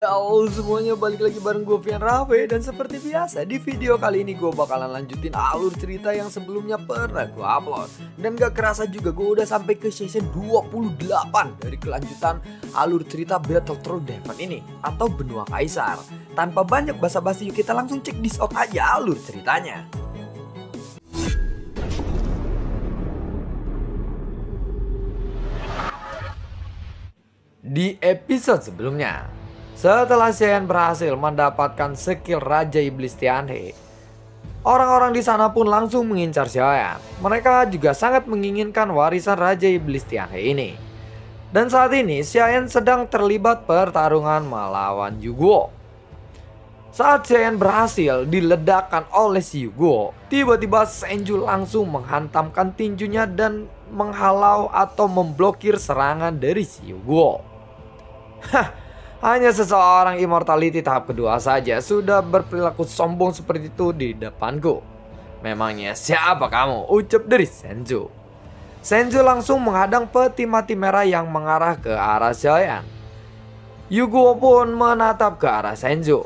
Halo semuanya, balik lagi bareng gue Vian Rawe. Dan seperti biasa di video kali ini gue bakalan lanjutin alur cerita yang sebelumnya pernah gue upload. Dan gak kerasa juga gue udah sampai ke season 28 dari kelanjutan alur cerita Battle Through Devon ini, atau Benua Kaisar. Tanpa banyak basa-basi, yuk kita langsung cek this out aja alur ceritanya. Di episode sebelumnya, setelah Xian berhasil mendapatkan skill Raja Iblis Tianhe, orang-orang di sana pun langsung mengincar Xian. Mereka juga sangat menginginkan warisan Raja Iblis Tianhe ini. Dan saat ini Xian sedang terlibat pertarungan melawan Yu Guo. Saat Xian berhasil diledakkan oleh si Yu Guo, tiba-tiba Senju langsung menghantamkan tinjunya dan menghalau atau memblokir serangan dari si Yu Guo. Hanya seseorang immortality tahap kedua saja sudah berperilaku sombong seperti itu di depanku. Memangnya siapa kamu? Ucap dari Senju. Senju langsung menghadang peti mati merah yang mengarah ke arah Xian. Yu Guo pun menatap ke arah Senju.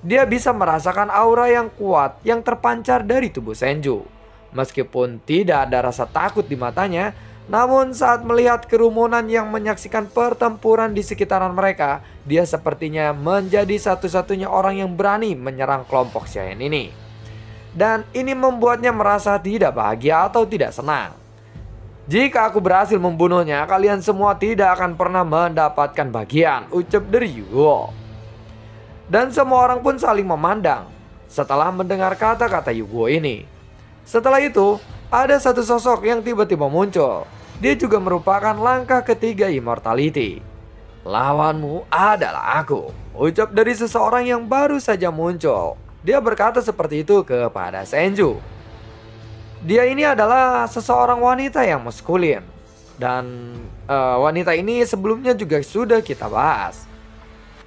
Dia bisa merasakan aura yang kuat yang terpancar dari tubuh Senju. Meskipun tidak ada rasa takut di matanya, namun saat melihat kerumunan yang menyaksikan pertempuran di sekitaran mereka, dia sepertinya menjadi satu-satunya orang yang berani menyerang kelompok Xian ini. Dan ini membuatnya merasa tidak bahagia atau tidak senang. Jika aku berhasil membunuhnya, kalian semua tidak akan pernah mendapatkan bagian, ucap dari Yu Guo. Dan semua orang pun saling memandang setelah mendengar kata-kata Yu Guo ini. Setelah itu, ada satu sosok yang tiba-tiba muncul. Dia juga merupakan langkah ketiga immortality. Lawanmu adalah aku, ucap dari seseorang yang baru saja muncul. Dia berkata seperti itu kepada Senju. Dia ini adalah seseorang wanita yang maskulin. Dan wanita ini sebelumnya juga sudah kita bahas.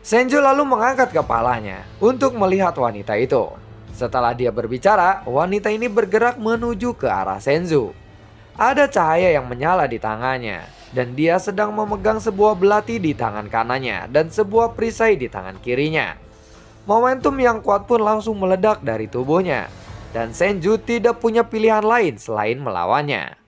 Senju lalu mengangkat kepalanya untuk melihat wanita itu. Setelah dia berbicara, wanita ini bergerak menuju ke arah Senju. Ada cahaya yang menyala di tangannya, dan dia sedang memegang sebuah belati di tangan kanannya dan sebuah perisai di tangan kirinya. Momentum yang kuat pun langsung meledak dari tubuhnya, dan Senju tidak punya pilihan lain selain melawannya.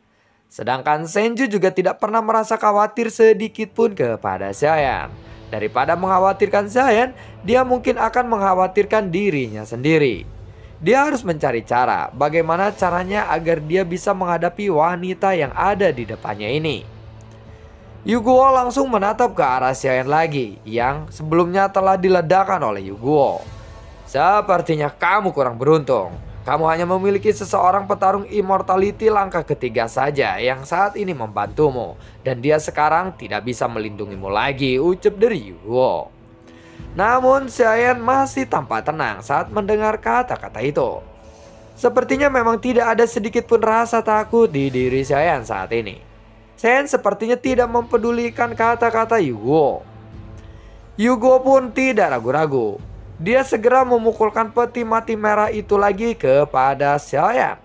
Sedangkan Senju juga tidak pernah merasa khawatir sedikit pun kepada Xian. Daripada mengkhawatirkan Xian, dia mungkin akan mengkhawatirkan dirinya sendiri. Dia harus mencari cara bagaimana caranya agar dia bisa menghadapi wanita yang ada di depannya ini. Yu Guo langsung menatap ke arah Xian lagi yang sebelumnya telah diledakkan oleh Yu Guo. Sepertinya kamu kurang beruntung. Kamu hanya memiliki seseorang petarung immortality langkah ketiga saja yang saat ini membantumu. Dan dia sekarang tidak bisa melindungimu lagi, ucap dari Yu Guo. Namun Xian masih tampak tenang saat mendengar kata-kata itu. Sepertinya memang tidak ada sedikit pun rasa takut di diri Xian saat ini. Xian sepertinya tidak mempedulikan kata-kata Yu Guo. Yu Guo pun tidak ragu-ragu. Dia segera memukulkan peti mati merah itu lagi kepada Xian.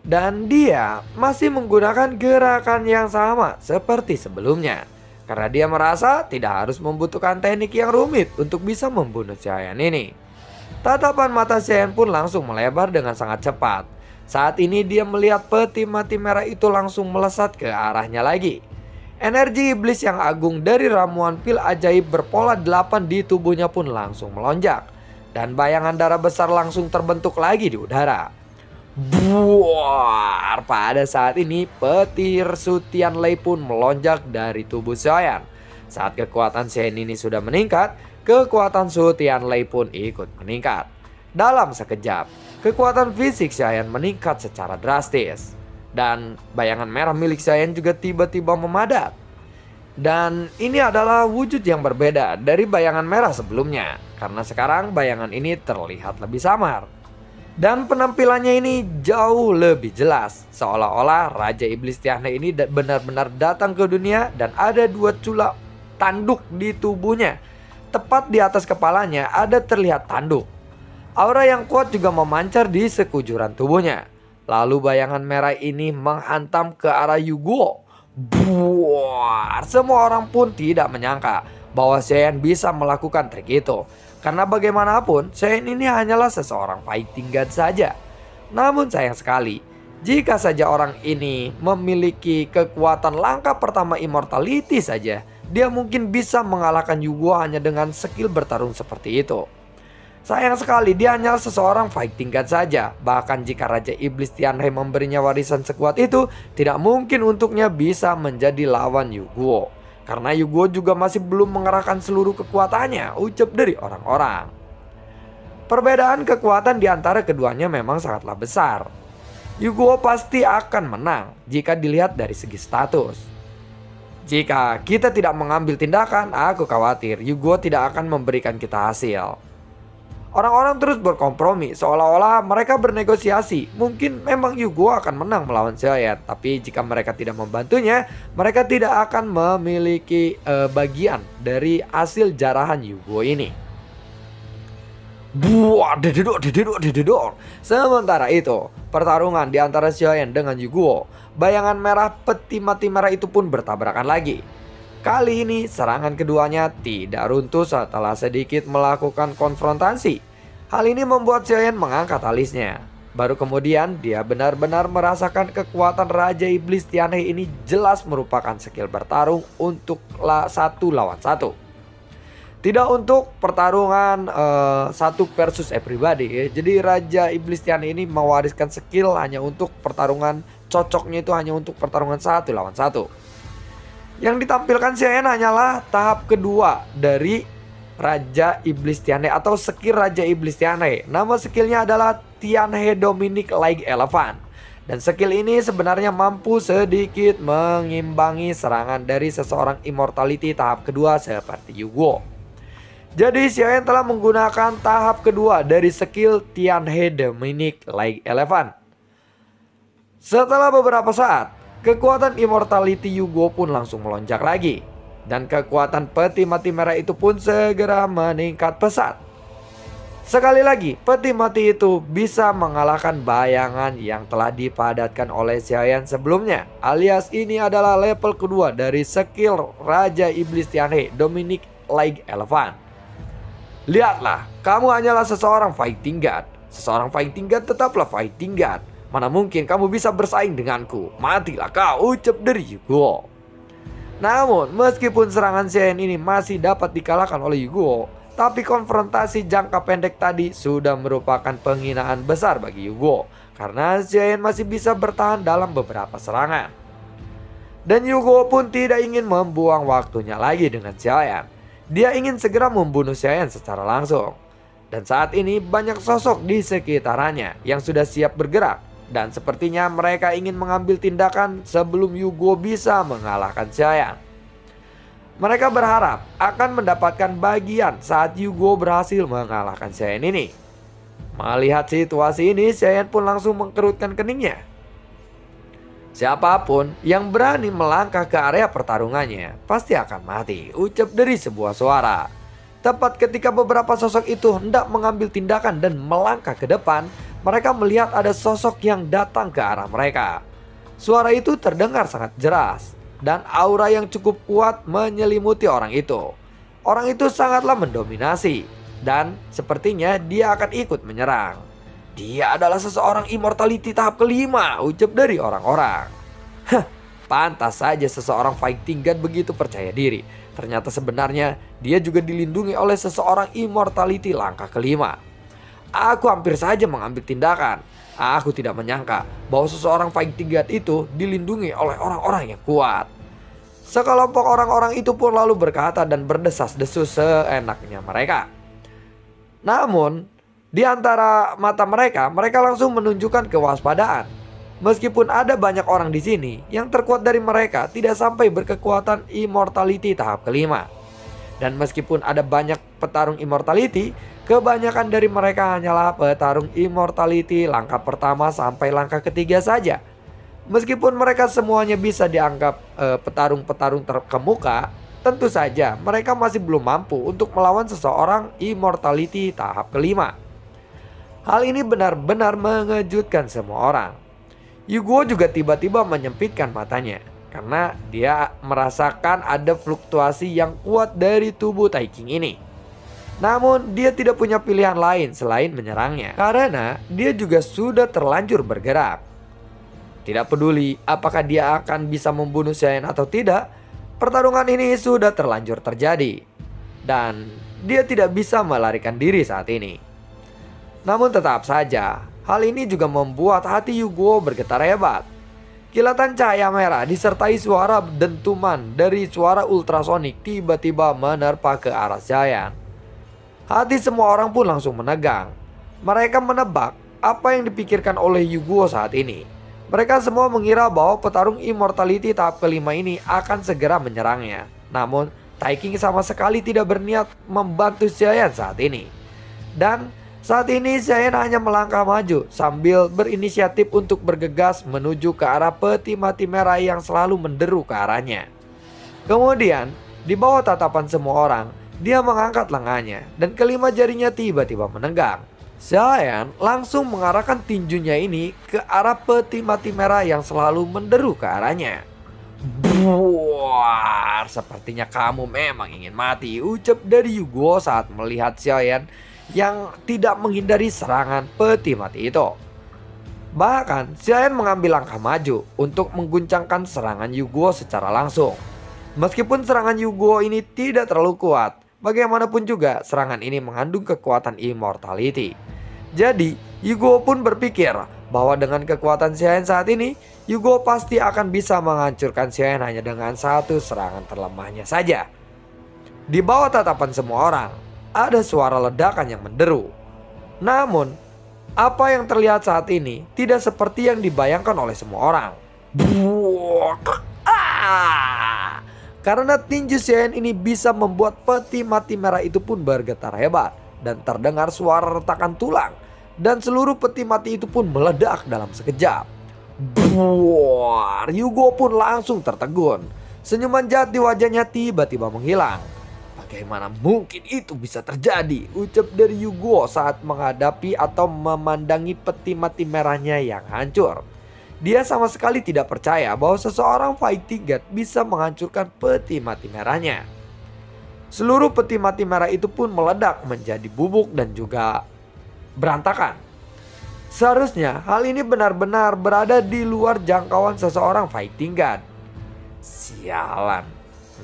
Dan dia masih menggunakan gerakan yang sama seperti sebelumnya. Karena dia merasa tidak harus membutuhkan teknik yang rumit untuk bisa membunuh Xian ini. Tatapan mata Xian pun langsung melebar dengan sangat cepat. Saat ini dia melihat peti mati merah itu langsung melesat ke arahnya lagi. Energi iblis yang agung dari ramuan pil ajaib berpola 8 di tubuhnya pun langsung melonjak. Dan bayangan darah besar langsung terbentuk lagi di udara. Buar, pada saat ini petir Sutian Lei pun melonjak dari tubuh Xian. Saat kekuatan Xian ini sudah meningkat, kekuatan Sutian Lei pun ikut meningkat. Dalam sekejap, kekuatan fisik Xian meningkat secara drastis. Dan bayangan merah milik Xian juga tiba-tiba memadat. Dan ini adalah wujud yang berbeda dari bayangan merah sebelumnya. Karena sekarang bayangan ini terlihat lebih samar. Dan penampilannya ini jauh lebih jelas. Seolah-olah Raja Iblis Tianhe ini benar-benar datang ke dunia dan ada dua cula tanduk di tubuhnya. Tepat di atas kepalanya ada terlihat tanduk. Aura yang kuat juga memancar di sekujuran tubuhnya. Lalu bayangan merah ini menghantam ke arah Yu Guo. Buar, semua orang pun tidak menyangka bahwa Saiyan bisa melakukan trik itu. Karena bagaimanapun, Saiyan ini hanyalah seseorang fighting god saja. Namun sayang sekali, jika saja orang ini memiliki kekuatan langkah pertama immortality saja, dia mungkin bisa mengalahkan Yugo hanya dengan skill bertarung seperti itu. Sayang sekali dia hanya seseorang fighting god saja. Bahkan jika Raja Iblis Tianhe memberinya warisan sekuat itu, tidak mungkin untuknya bisa menjadi lawan Yugo. Karena Yugo juga masih belum mengerahkan seluruh kekuatannya, ucap dari orang-orang. Perbedaan kekuatan di antara keduanya memang sangatlah besar. Yugo pasti akan menang jika dilihat dari segi status. Jika kita tidak mengambil tindakan, aku khawatir Yugo tidak akan memberikan kita hasil. Orang-orang terus berkompromi seolah-olah mereka bernegosiasi. Mungkin memang Yugo akan menang melawan Saiyan, tapi jika mereka tidak membantunya, mereka tidak akan memiliki bagian dari hasil jarahan Yugo ini. Buah, dededor. Sementara itu, pertarungan di antara Saiyan dengan Yugo, bayangan merah peti mati merah itu pun bertabrakan lagi. Kali ini serangan keduanya tidak runtuh setelah sedikit melakukan konfrontasi. Hal ini membuat Saiyan mengangkat alisnya. Baru kemudian dia benar-benar merasakan kekuatan Raja Iblis Tianhe ini jelas merupakan skill bertarung untuk 1 lawan 1. Tidak untuk pertarungan 1 versus everybody ya. Jadi Raja Iblis Tianhe ini mewariskan skill hanya untuk pertarungan, cocoknya itu hanya untuk pertarungan 1 lawan 1. Yang ditampilkan Saiyan hanyalah tahap kedua dari Raja Iblis Tianhe atau skill Raja Iblis Tianhe. Nama skillnya adalah Tianhe Dominic Like Elephant. Dan skill ini sebenarnya mampu sedikit mengimbangi serangan dari seseorang immortality tahap kedua seperti Yugo. Jadi Saiyan telah menggunakan tahap kedua dari skill Tianhe Dominic Like Elephant. Setelah beberapa saat, kekuatan immortality Yugo pun langsung melonjak lagi. Dan kekuatan peti mati merah itu pun segera meningkat pesat. Sekali lagi, peti mati itu bisa mengalahkan bayangan yang telah dipadatkan oleh Saiyan sebelumnya. Alias ini adalah level kedua dari skill Raja Iblis Tianhe Dominic Like Elephant. Lihatlah, kamu hanyalah seseorang fighting god. Seseorang fighting god tetaplah fighting god. Mana mungkin kamu bisa bersaing denganku? Matilah kau, ucap dari Yugo. Namun meskipun serangan Saiyan ini masih dapat dikalahkan oleh Yugo, tapi konfrontasi jangka pendek tadi sudah merupakan penghinaan besar bagi Yugo. Karena Saiyan masih bisa bertahan dalam beberapa serangan. Dan Yugo pun tidak ingin membuang waktunya lagi dengan Saiyan. Dia ingin segera membunuh Saiyan secara langsung. Dan saat ini banyak sosok di sekitarnya yang sudah siap bergerak. Dan sepertinya mereka ingin mengambil tindakan sebelum Yugo bisa mengalahkan Saiyan. Mereka berharap akan mendapatkan bagian saat Yugo berhasil mengalahkan Saiyan ini. Melihat situasi ini, Saiyan pun langsung mengkerutkan keningnya. Siapapun yang berani melangkah ke area pertarungannya pasti akan mati, ucap dari sebuah suara. Tepat ketika beberapa sosok itu hendak mengambil tindakan dan melangkah ke depan, mereka melihat ada sosok yang datang ke arah mereka. Suara itu terdengar sangat jelas dan aura yang cukup kuat menyelimuti orang itu. Orang itu sangatlah mendominasi dan sepertinya dia akan ikut menyerang. Dia adalah seseorang immortality tahap kelima, ucap dari orang-orang. Hah, pantas saja seseorang fighting god begitu percaya diri. Ternyata sebenarnya dia juga dilindungi oleh seseorang immortality langkah kelima. Aku hampir saja mengambil tindakan. Aku tidak menyangka bahwa seseorang fighting god itu dilindungi oleh orang-orang yang kuat. Sekelompok orang-orang itu pun lalu berkata dan berdesas-desus seenaknya mereka. Namun, di antara mata mereka langsung menunjukkan kewaspadaan. Meskipun ada banyak orang di sini, yang terkuat dari mereka tidak sampai berkekuatan immortality tahap kelima. Dan meskipun ada banyak petarung immortality, kebanyakan dari mereka hanyalah petarung immortality langkah pertama sampai langkah ketiga saja. Meskipun mereka semuanya bisa dianggap petarung-petarung terkemuka, tentu saja mereka masih belum mampu untuk melawan seseorang immortality tahap kelima. Hal ini benar-benar mengejutkan semua orang. Yugo juga tiba-tiba menyempitkan matanya. karena dia merasakan ada fluktuasi yang kuat dari tubuh Taiking ini. Namun dia tidak punya pilihan lain selain menyerangnya, karena dia juga sudah terlanjur bergerak. Tidak peduli apakah dia akan bisa membunuh Xiaoyan atau tidak, pertarungan ini sudah terlanjur terjadi. Dan dia tidak bisa melarikan diri saat ini. Namun tetap saja, hal ini juga membuat hati Yugo bergetar hebat. Kilatan cahaya merah disertai suara dentuman dari suara ultrasonik tiba-tiba menerpa ke arah Xiaoyan. Hati semua orang pun langsung menegang. Mereka menebak apa yang dipikirkan oleh Yugo saat ini. Mereka semua mengira bahwa petarung Immortality tahap kelima ini akan segera menyerangnya. Namun, Taiking sama sekali tidak berniat membantu Xiaoyan saat ini. Dan saat ini Xiaoyan hanya melangkah maju sambil berinisiatif untuk bergegas menuju ke arah peti mati merah yang selalu menderu ke arahnya. Kemudian, di bawah tatapan semua orang, dia mengangkat lengannya dan kelima jarinya tiba-tiba menenggang. Xiaoyan langsung mengarahkan tinjunya ini ke arah peti mati merah yang selalu menderu ke arahnya. Buar, sepertinya kamu memang ingin mati, ucap dari Yugo saat melihat Xiaoyan yang tidak menghindari serangan peti mati itu. Bahkan Xiaoyan mengambil langkah maju untuk mengguncangkan serangan Yugo secara langsung. Meskipun serangan Yugo ini tidak terlalu kuat, bagaimanapun juga serangan ini mengandung kekuatan Immortality. Jadi Yugo pun berpikir bahwa dengan kekuatan Xiaoyan saat ini, Yugo pasti akan bisa menghancurkan Xiaoyan hanya dengan satu serangan terlemahnya saja. Di bawah tatapan semua orang, ada suara ledakan yang menderu. Namun, apa yang terlihat saat ini tidak seperti yang dibayangkan oleh semua orang. Karena tinju Xiaoyan ini bisa membuat peti mati merah itu pun bergetar hebat. Dan terdengar suara retakan tulang. Dan seluruh peti mati itu pun meledak dalam sekejap. Yugo pun langsung tertegun. Senyuman jahat di wajahnya tiba-tiba menghilang. Bagaimana mungkin itu bisa terjadi? Ucap dari Yugo saat menghadapi atau memandangi peti mati merahnya yang hancur. Dia sama sekali tidak percaya bahwa seseorang Fighting God bisa menghancurkan peti mati merahnya. Seluruh peti mati merah itu pun meledak menjadi bubuk dan juga berantakan. Seharusnya hal ini benar-benar berada di luar jangkauan seseorang Fighting God. Sialan.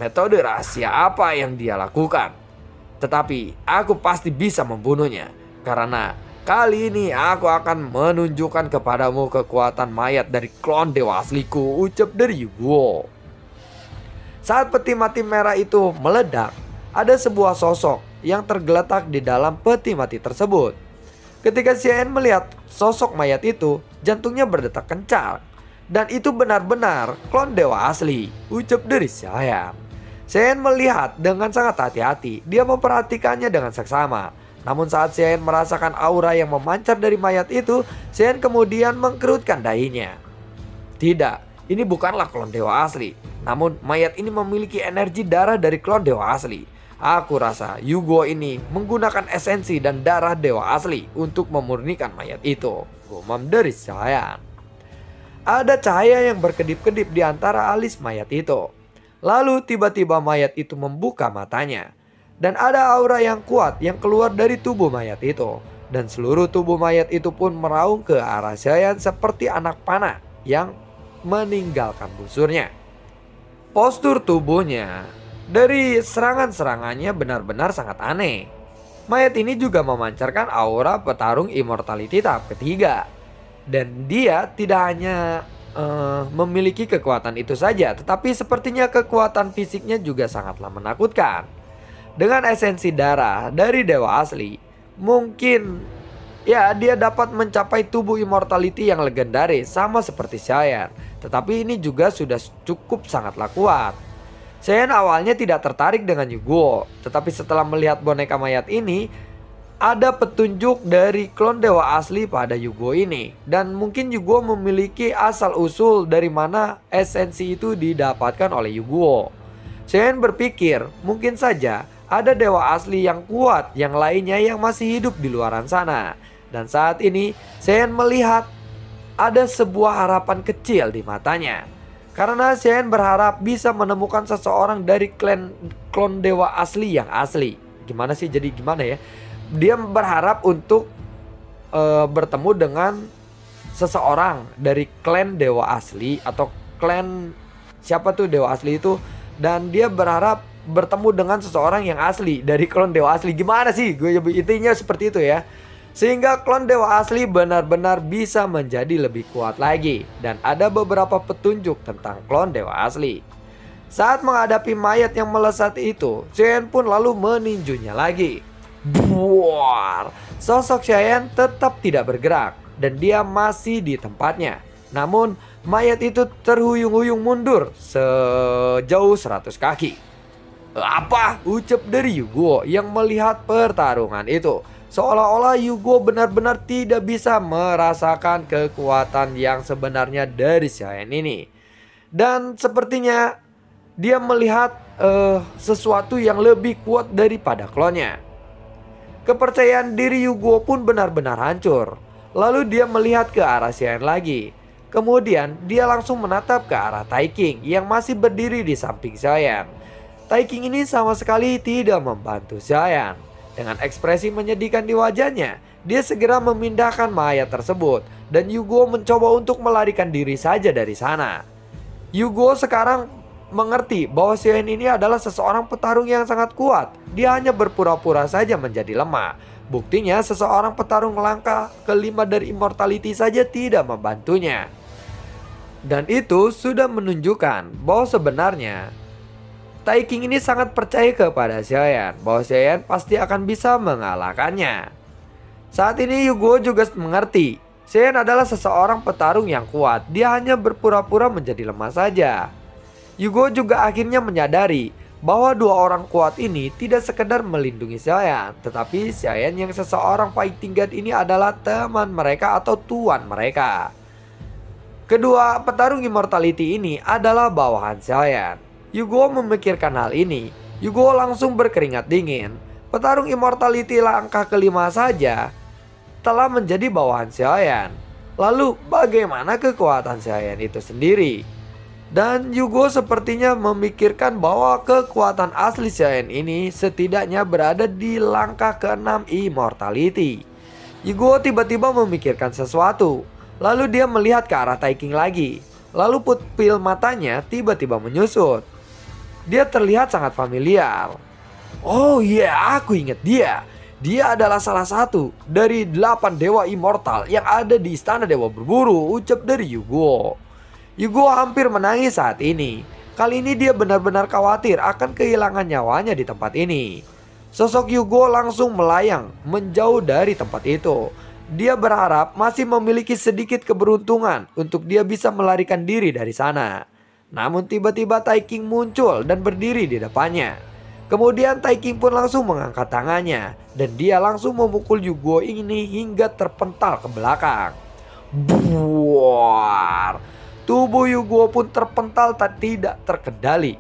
Metode rahasia apa yang dia lakukan? Tetapi aku pasti bisa membunuhnya. Karena kali ini aku akan menunjukkan kepadamu kekuatan mayat dari klon dewa asliku, ucap dari Yugo. Saat peti mati merah itu meledak, ada sebuah sosok yang tergeletak di dalam peti mati tersebut. Ketika Xiaoyan melihat sosok mayat itu, jantungnya berdetak kencang. Dan itu benar-benar klon dewa asli, ucap dari Xiaoyan. Xiaoyan melihat dengan sangat hati-hati. Dia memperhatikannya dengan seksama. Namun saat Xiaoyan merasakan aura yang memancar dari mayat itu, Xiaoyan kemudian mengkerutkan dahinya. Tidak, ini bukanlah klon dewa asli. Namun mayat ini memiliki energi darah dari klon dewa asli. Aku rasa Yugo ini menggunakan esensi dan darah dewa asli untuk memurnikan mayat itu, gumam dari Xiaoyan. Ada cahaya yang berkedip-kedip di antara alis mayat itu. Lalu tiba-tiba mayat itu membuka matanya. Dan ada aura yang kuat yang keluar dari tubuh mayat itu. Dan seluruh tubuh mayat itu pun meraung ke arah Xiaoyan seperti anak panah yang meninggalkan busurnya. Postur tubuhnya dari serangan-serangannya benar-benar sangat aneh. Mayat ini juga memancarkan aura petarung Immortality tahap ketiga. Dan dia tidak hanya memiliki kekuatan itu saja, tetapi sepertinya kekuatan fisiknya juga sangatlah menakutkan. Dengan esensi darah dari dewa asli, mungkin ya dia dapat mencapai tubuh Immortality yang legendaris sama seperti Xiaoyan. Tetapi ini juga sudah cukup sangatlah kuat. Xiaoyan awalnya tidak tertarik dengan Yugo, tetapi setelah melihat boneka mayat ini, ada petunjuk dari klon dewa asli pada Yugo ini. Dan mungkin Yugo memiliki asal-usul dari mana esensi itu didapatkan oleh Yugo. Xiaoyan berpikir mungkin saja ada dewa asli yang kuat yang lainnya yang masih hidup di luaran sana. Dan saat ini Xiaoyan melihat ada sebuah harapan kecil di matanya. Karena Xian berharap bisa menemukan seseorang dari klon dewa asli yang asli. Gimana sih, jadi gimana ya? Dia berharap untuk bertemu dengan seseorang dari klan dewa asli atau klan siapa tuh dewa asli itu, dan dia berharap bertemu dengan seseorang yang asli dari klon dewa asli. Gimana sih? Gue intinya seperti itu ya. Sehingga klon dewa asli benar-benar bisa menjadi lebih kuat lagi. Dan ada beberapa petunjuk tentang klon dewa asli. Saat menghadapi mayat yang melesat itu, Xian pun lalu meninjunya lagi. Buar. Sosok Xian tetap tidak bergerak dan dia masih di tempatnya. Namun mayat itu terhuyung-huyung mundur sejauh 100 kaki. Apa? Ucap dari Yugo yang melihat pertarungan itu. Seolah-olah Yugo benar-benar tidak bisa merasakan kekuatan yang sebenarnya dari Xian ini. Dan sepertinya dia melihat sesuatu yang lebih kuat daripada klonnya. Kepercayaan diri Yugo pun benar-benar hancur. Lalu dia melihat ke arah Xian lagi. Kemudian dia langsung menatap ke arah Taiking yang masih berdiri di samping Xian. Taiking ini sama sekali tidak membantu Xian. Dengan ekspresi menyedihkan di wajahnya, dia segera memindahkan mayat tersebut. Dan Yugo mencoba untuk melarikan diri saja dari sana. Yugo sekarang mengerti bahwa Xian ini adalah seseorang petarung yang sangat kuat. Dia hanya berpura-pura saja menjadi lemah. Buktinya seseorang petarung langkah kelima dari Immortality saja tidak membantunya. Dan itu sudah menunjukkan bahwa sebenarnya Taiking ini sangat percaya kepada Xian, bahwa Xian pasti akan bisa mengalahkannya. Saat ini Yugo juga mengerti Xian adalah seseorang petarung yang kuat. Dia hanya berpura-pura menjadi lemah saja. Yugo juga akhirnya menyadari bahwa dua orang kuat ini tidak sekedar melindungi Xian, tetapi Xian yang seseorang fighting god ini adalah teman mereka atau tuan mereka. Kedua petarung Immortality ini adalah bawahan Xian. Yugo memikirkan hal ini. Yugo langsung berkeringat dingin. Petarung Immortality langkah kelima saja telah menjadi bawahan Xian. Lalu bagaimana kekuatan Xian itu sendiri? Dan Yugo sepertinya memikirkan bahwa kekuatan asli Xian ini setidaknya berada di langkah ke-6 Immortality. Yugo tiba-tiba memikirkan sesuatu. Lalu dia melihat ke arah Taiking lagi. Lalu pupil matanya tiba-tiba menyusut. Dia terlihat sangat familiar. Oh iya, aku ingat dia. Dia adalah salah satu dari 8 dewa immortal yang ada di Istana Dewa Berburu, ucap dari Yugo. Yugo hampir menangis saat ini. Kali ini dia benar-benar khawatir akan kehilangan nyawanya di tempat ini. Sosok Yugo langsung melayang menjauh dari tempat itu. Dia berharap masih memiliki sedikit keberuntungan untuk dia bisa melarikan diri dari sana. Namun tiba-tiba Taiking muncul dan berdiri di depannya. Kemudian Taiking pun langsung mengangkat tangannya dan dia langsung memukul Yugo ini hingga terpental ke belakang. Buar. Tubuh Yugo pun terpental tidak terkendali.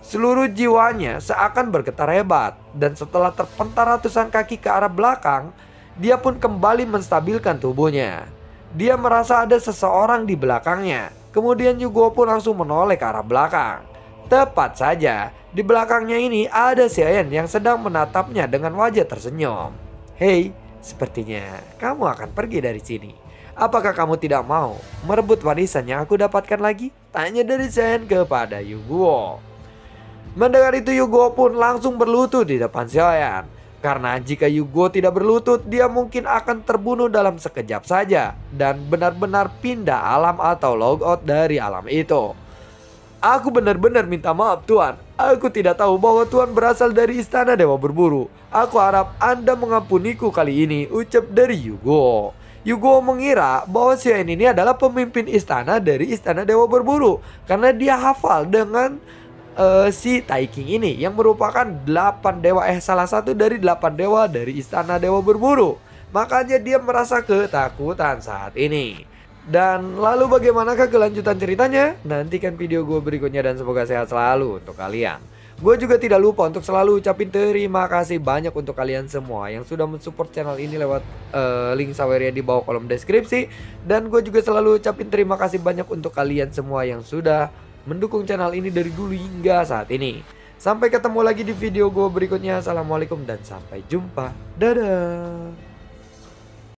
Seluruh jiwanya seakan bergetar hebat. Dan setelah terpental ratusan kaki ke arah belakang, dia pun kembali menstabilkan tubuhnya. Dia merasa ada seseorang di belakangnya. Kemudian Yugo pun langsung menoleh ke arah belakang. Tepat saja, di belakangnya ini ada Xian yang sedang menatapnya dengan wajah tersenyum. Hei, sepertinya kamu akan pergi dari sini. Apakah kamu tidak mau merebut warisan yang aku dapatkan lagi? Tanya dari Xian kepada Yugo. Mendengar itu Yugo pun langsung berlutut di depan Xian. Karena jika Yugo tidak berlutut, dia mungkin akan terbunuh dalam sekejap saja. Dan benar-benar pindah alam atau logout dari alam itu. Aku benar-benar minta maaf Tuan. Aku tidak tahu bahwa Tuan berasal dari Istana Dewa Berburu. Aku harap Anda mengampuniku kali ini, ucap dari Yugo. Yugo mengira bahwa Xian ini adalah pemimpin istana dari Istana Dewa Berburu. Karena dia hafal dengan si Taiking ini yang merupakan salah satu dari 8 dewa dari Istana Dewa Berburu. Makanya dia merasa ketakutan saat ini. Dan lalu bagaimanakah kelanjutan ceritanya? Nantikan video gue berikutnya dan semoga sehat selalu untuk kalian. Gue juga tidak lupa untuk selalu ucapin terima kasih banyak untuk kalian semua yang sudah mensupport channel ini lewat link Saweria di bawah kolom deskripsi. Dan gue juga selalu ucapin terima kasih banyak untuk kalian semua yang sudah mendukung channel ini dari dulu hingga saat ini. Sampai ketemu lagi di video gue berikutnya. Assalamualaikum dan sampai jumpa. Dadah.